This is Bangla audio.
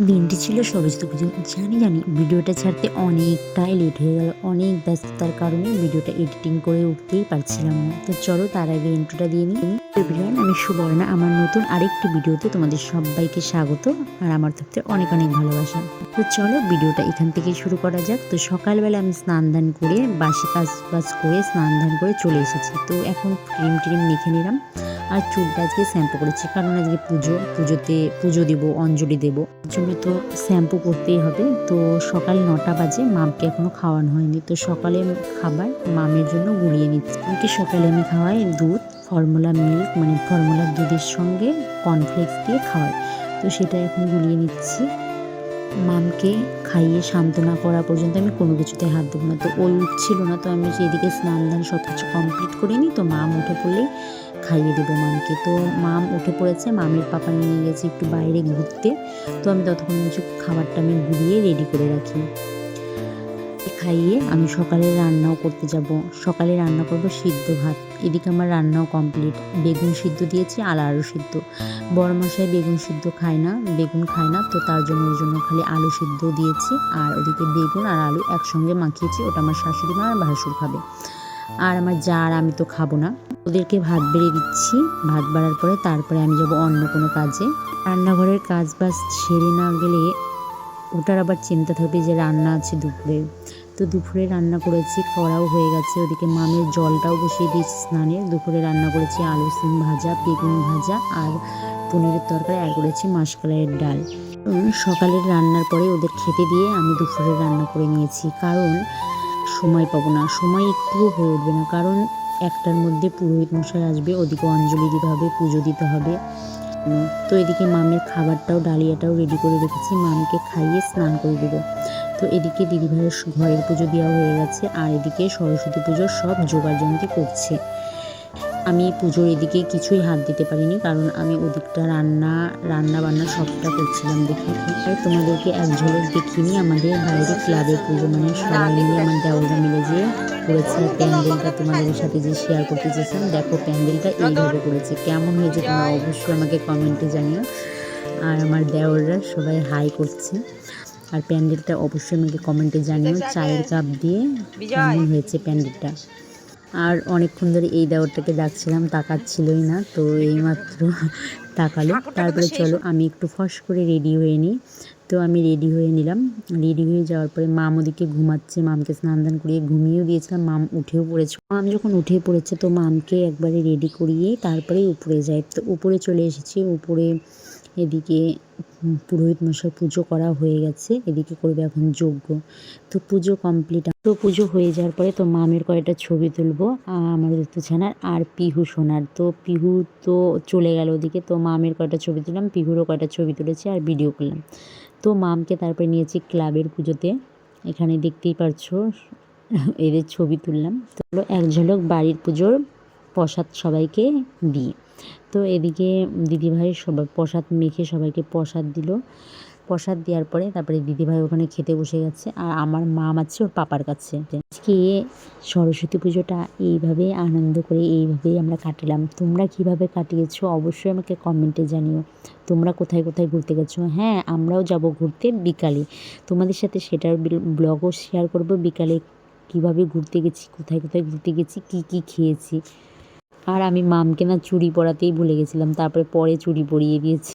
দিনটি ছিল সরস্বতী পুজো। জানি ভিডিওটা ছাড়তে অনেকটাই লেট হয়ে গেল। অনেক ব্যস্ততার কারণে ভিডিওটা এডিটিং করে উঠতেই পারছিলাম না। তো চলো তার আগে ইন্ট্রোটা দিয়ে নিই। এভরিওয়ান, আমি সুবর্ণা। আমার নতুন আরেকটি ভিডিওতে তোমাদের সবাইকে স্বাগত আর আমার তরফ থেকে অনেক অনেক ভালোবাসা। তো চলো ভিডিওটা এখান থেকেই শুরু করা যাক। তো সকালবেলা আমি স্নান ধান করে বাসি কাজ করে স্নান ধান করে চলে এসেছি। তো এখন ক্রিম ট্রিম মেখে নিলাম আর চুলটা আজকে শ্যাম্পু করেছি, কারণ আজকে পুজো দিব, অঞ্জলি দেব, জন্য তো শ্যাম্পু করতেই হবে। তো সকাল 9টা বাজে, মামকে এখনো খাওয়ানো হয়নি। তো সকালে খাবার মামের জন্য গুলিয়ে নিচ্ছি। মামকে সকালে আমি খাওয়াই দুধ, ফর্মুলা মিল্ক, মানে ফর্মুলার দুধের সঙ্গে কর্নফ্লেক্স দিয়ে খাওয়াই। তো সেটা এখন গুলিয়ে নিচ্ছি। মামকে খাইয়ে সান্ত্বনা করা পর্যন্ত আমি কোনো কিছুতে হাত দেবো না। তো ওই উঠছিল না, তো আমি এদিকে স্নান দান সব কিছু কমপ্লিট করে নিই। তো মাম উঠে পড়লেই খাইয়ে দেবো মামকে। তো মাম উঠে পড়েছে, মামের পাপা নিয়ে গেছে একটু বাইরে ঘুরতে। তো আমি ততক্ষণ কিছু খাবারটা আমি গুলিয়ে রেডি করে রাখি। খাইয়ে আমি সকালে রান্নাও করতে যাব। সকালে রান্না করব সিদ্ধ ভাত। এদিকে আমার রান্নাও কমপ্লিট। বেগুন সিদ্ধ দিয়েছি আর আলু সিদ্ধ। বড়মশাই বেগুন সিদ্ধ খায় না, বেগুন খায় না, তো তার জন্য ওর জন্য খালি আলু সিদ্ধ দিয়েছি। আর ওদিকে বেগুন আর আলু একসঙ্গে মাখিয়েছি, ওটা আমার শাশুড়ি মা আর ভাসুর খাবে। আর আমার যা আর আমি তো খাবো না। ওদেরকে ভাত বেড়ে দিচ্ছি। ভাত বাড়ার পরে তারপরে আমি যাব অন্য কোনো কাজে। রান্নাঘরের কাজ বাজ সেরে না গেলে ওটার আবার চিন্তা থাকবে যে রান্না আছে দুপুরে। তো দুপুরে রান্না করেছি, করাও হয়ে গেছে। ওদিকে মামের জলটাও বসিয়ে দিয়েছি স্নানের। দুপুরে রান্না করেছি আলু সিম ভাজা, বেগুন ভাজা আর পনিরের তরকারি, আর করেছি মাসকলাইয়ের ডাল। সকালের রান্নার পরে ওদের খেতে দিয়ে আমি দুপুরে রান্না করে নিয়েছি, কারণ সময় পাবো না, সময় একটুও হয়ে উঠবে না। কারণ 1টার মধ্যে পুরোহিত মশাই আসবে, ওদিকে অঞ্জলি দিতে হবে, পুজো দিতে হবে। তো এদিকে মামের খাবারটাও, ডালিয়াটাও রেডি করে রেখেছি, মামকে খাইয়ে স্নান করে দেবো। তো এদিকে দিদিভাইয়ের ঘরের পুজো দেওয়া হয়ে গেছে, আর এদিকে সরস্বতী পুজোর সব জোগাড়যন্ত্র করছে। আমি পুজোর এদিকে কিছুই হাত দিতে পারিনি, কারণ আমি ওদিকটা রান্না বান্না সবটা করছিলাম। দেখি আর তোমাদেরকে এক ঝলক দেখিনি আমাদের বাইরে ক্লাবের পুজো, মানে সবাই মিলে আমার দেওয়ালটা মিলে যেয়ে করেছে। আর প্যান্ডেলটা তোমাদের সাথে যে শেয়ার করতে চেয়েছিলাম, দেখো প্যান্ডেলটা এইভাবে করেছে। কেমন হয়েছে তোমরা অবশ্যই আমাকে কমেন্টে জানিও। আর আমার দেওররা সবাই হাই করছে। আর প্যান্ডেলটা অবশ্যই আমাকে কমেন্টে জানিও চায়ের কাপ দিয়ে কেমন হয়েছে প্যান্ডেলটা। আর অনেকক্ষণ ধরে এই দেওরটাকে ডাকছিলাম, তাকাচ্ছিলই না, তো এইমাত্র তাকালো। তারপরে চলো আমি একটু ফস করে রেডি হয়ে নিই। তো আমি রেডি হয়ে নিলাম। রেডি হয়ে যাওয়ার পরে মাম ওদিকে ঘুমাচ্ছে, মামকে স্নান দান করিয়ে ঘুমিয়েও দিয়েছিলাম। মাম উঠেও পড়েছে। মাম যখন উঠে পড়েছে তো মামকে একবারে রেডি করিয়ে তারপরেই উপরে যাই। তো উপরে চলে এসেছি। উপরে এদিকে পুরোহিত মশাই পুজো করা হয়ে গেছে, এদিকে করবে এখন যজ্ঞ। তো পুজো কমপ্লিট। তো পুজো হয়ে যাওয়ার পরে তো মামের কয়েকটা ছবি তুলবো, আমার দুটো ছানার আর পিহু সোনার। তো পিহু তো চলে গেল ওদিকে। তো মামের কয়েকটা ছবি তুললাম, পিহুরও কয়েকটা ছবি তুলেছি আর ভিডিও করলাম। তো মামকে তারপরে নিয়েছি ক্লাবের পুজোতে। এখানে দেখতেই পারছো এদের ছবি তুললাম। তো এক ঝলক বাড়ির পুজোর প্রসাদ সবাইকে দিই। তো এদিকে দিদিভাই সবাই প্রসাদ মেখে সবাইকে প্রসাদ দিল। প্রসাদ দেওয়ার পরে তারপরে দিদিভাই ওখানে খেতে বসে গেছে, আর আমার মাম আছে ওর পাপার কাছে। আজকে সরস্বতী পুজোটা এইভাবে আনন্দ করে এইভাবেই আমরা কাটালাম। তোমরা কিভাবে কাটিয়েছো অবশ্যই আমাকে কমেন্টে জানিও। তোমরা কোথায় কোথায় ঘুরতে গেছো? হ্যাঁ, আমরাও যাব ঘুরতে বিকালে। তোমাদের সাথে সেটার ব্লগও শেয়ার করব। বিকালে কিভাবে ঘুরতে গেছি, কোথায় কোথায় ঘুরতে গেছি, কি কি খেয়েছি। আর আমি মামকে না চুড়ি পরাতেই ভুলে গেছিলাম, তারপরে পরে চুড়ি পরিয়ে দিয়েছি।